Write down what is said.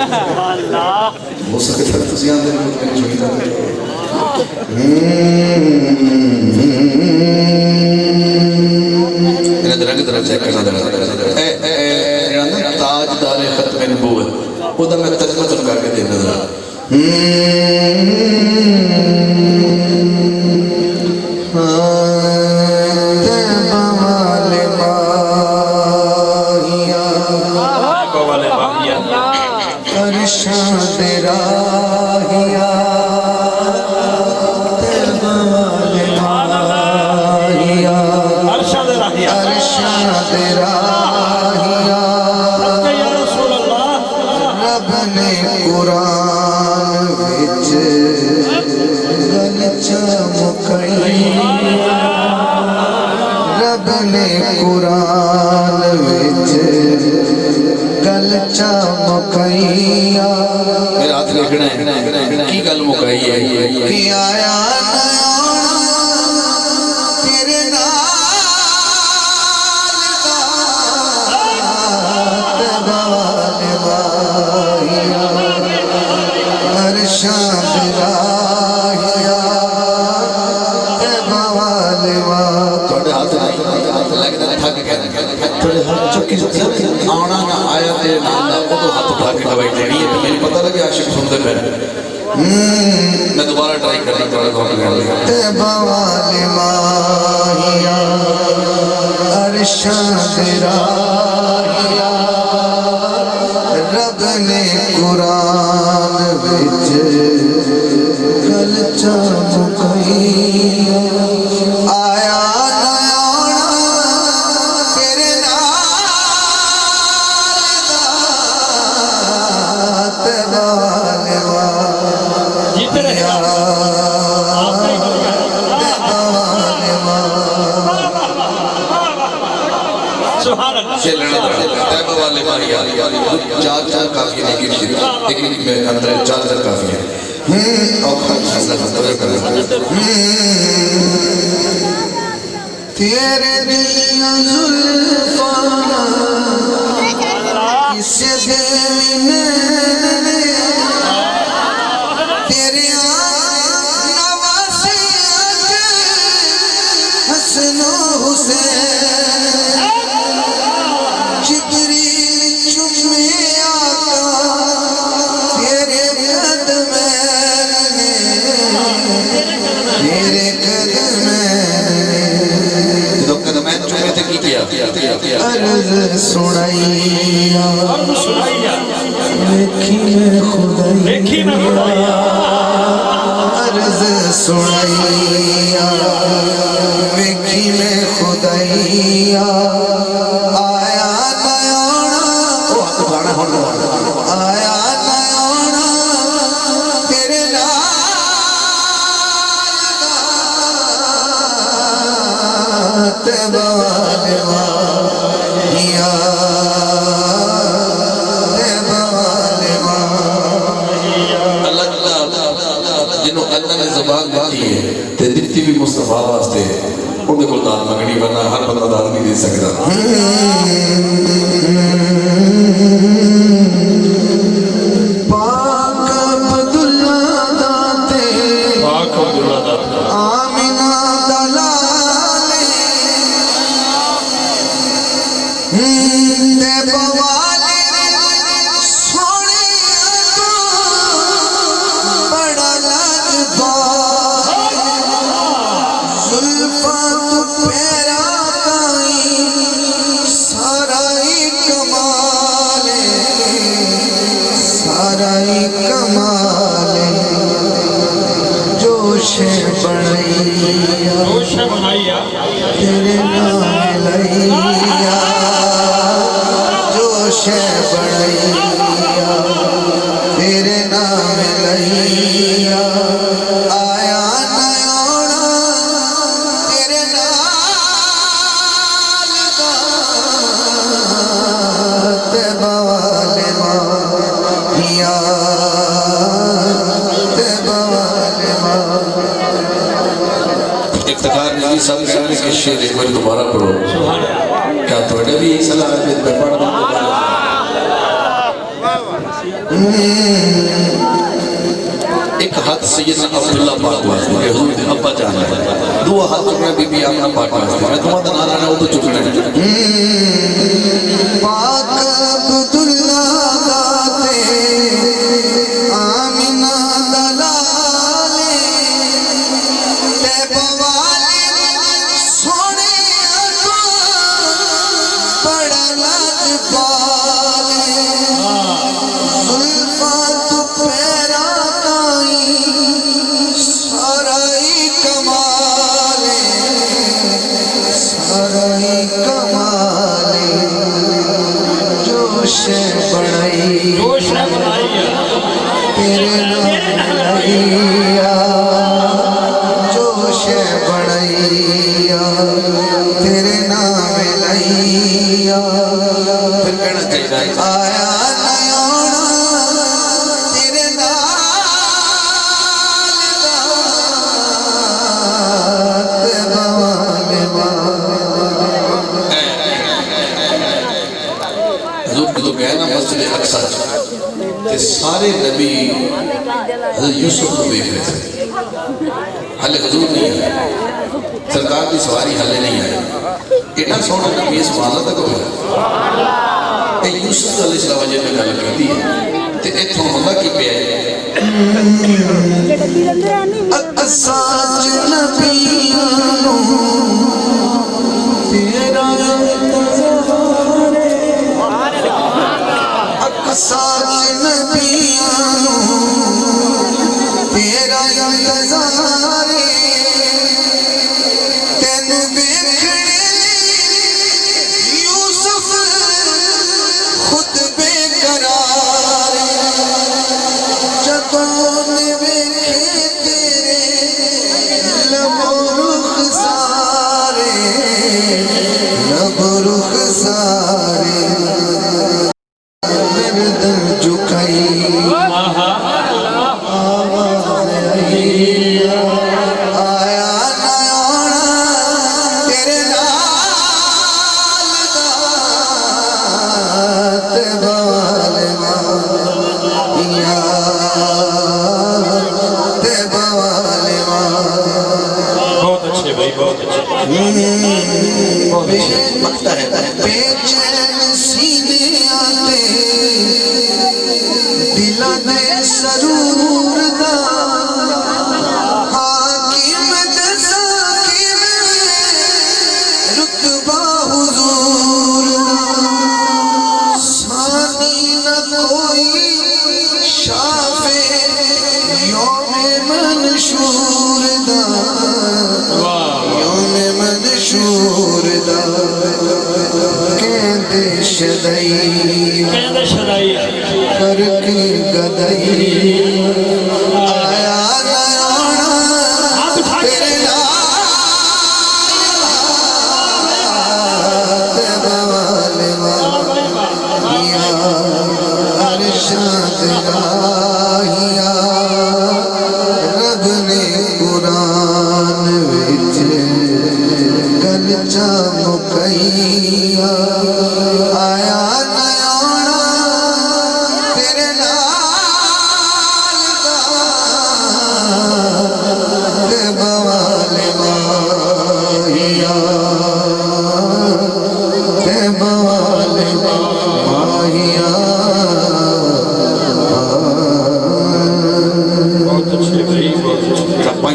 हो सके तो तुसी आंदे नहीं मेरी जोड़ी ना इन्हें रंग तरफ चेक करना देना ताजदार खत्म नबूवत उदा मैं तर्जुमा तुम करके देना जरा कुरान विच गल चा मुकैया मेरा हाथ लिखना है की गल मुकाई है कि आया तेरे नाल बवाल वाहिया अरशाद राहिया बवाल वा थोड़े हाथ आना ना आया तेरे नाम ना वो तो हाथ उठा के दवाई देनी है मेरे पता लगे आशिक सुनते पे मैं दोबारा ट्राई करना थोड़ा ते बवाल माहिया अरशाद राहिया रब ने कुरान विच गल चा मुकैया आया चार चार काफी नहीं गिर लेकिन मैं अंदर चार चार काफी है तेरे दिया जुल्फा किसे देने तेरे नवासी हसनो हुसैन अर्ज़ सुनाइया देखी मैं खुदाइया अर्ज़ सुनाइया देखी मैं खुदाइया आया नयाना आया नयाना तेरे नाल बवाल दित्ती भी मुस्तफा वास्ते उन्हें को दान मंगनी वरना हर बंदा दान नहीं दे सकता पाक अब्दुल्ला दाते आमिना दलाले ते बवाले सोने तो बड़ा लगता तेरे नाम लैया जोश बढ़ैया तेरे नाम लैया आया नयाना तेरे नाल ते बवाल माहिया ते बवाल इफ्तिखार नबी साहब कहने के शेर एक बार दोबारा पढ़ो क्या थोड़े भी सलाह में पढ़ एक हाथ सैयदना अब्दुल्ला पाक वास्ते के हुजूर दे अब्बा जान है, दो हाथ चुकने बीबी आमना पाक वास्ते, मैं तुम्हारा नाम लेना वो तो चुकने पाक अब्दुल्ला दाते आमिना दलाले तैबवाले सोने बड़ा लजपाले जुल्फा तू पैरा ताई साराई कमाले साराई कमाले जोश बढ़ाई तेरे नैया जोश बढ़ाइया तेरे नाम लैया फिर कहना चाहिए आया नयोना तेरे हुजूर को तो कहना मस्जिद अक्सा ते सारे नबी हज़रत यूसुफ को देख रहे थे, हले हुजूर नहीं है, सरकार की सवारी हले नहीं आई, इतना सोना नबी इस माला तक होया यूसुफ अलैहिस्सलाम जी ने गल की ते इथों हुंदा की पिया असाज नबियां तेरा असाज नबियां तेरा इंतज़ार तेनू देखने यूसुफ खुद बेकरार जदों ने वेखे तेरे लबो रुख सारे लबो रुख सारे गर्दन झुकाई आया नयोना तेरे नाल दात बवाले माया ते बवाले बहुत अच्छे भाई, बहुत अच्छे। लगता है बेचैन सीने आते दिला दे सरूर दा हाकिम दसाकिम रुतबा हुजूर दा सानी न कोई शाफे यौमे मंशूर दा यौमे मंशूर दा कहते शदई करके गदई आया नयोना तेरे नाल बवाले माया अरशाद गाहिया रब ने कुरान विच गल चा मुकैया आया नयोना तेरे नाल दात बवाले माहिया ते बवाले माहिया बहुत अच्छे भाई, बहुत अच्छे।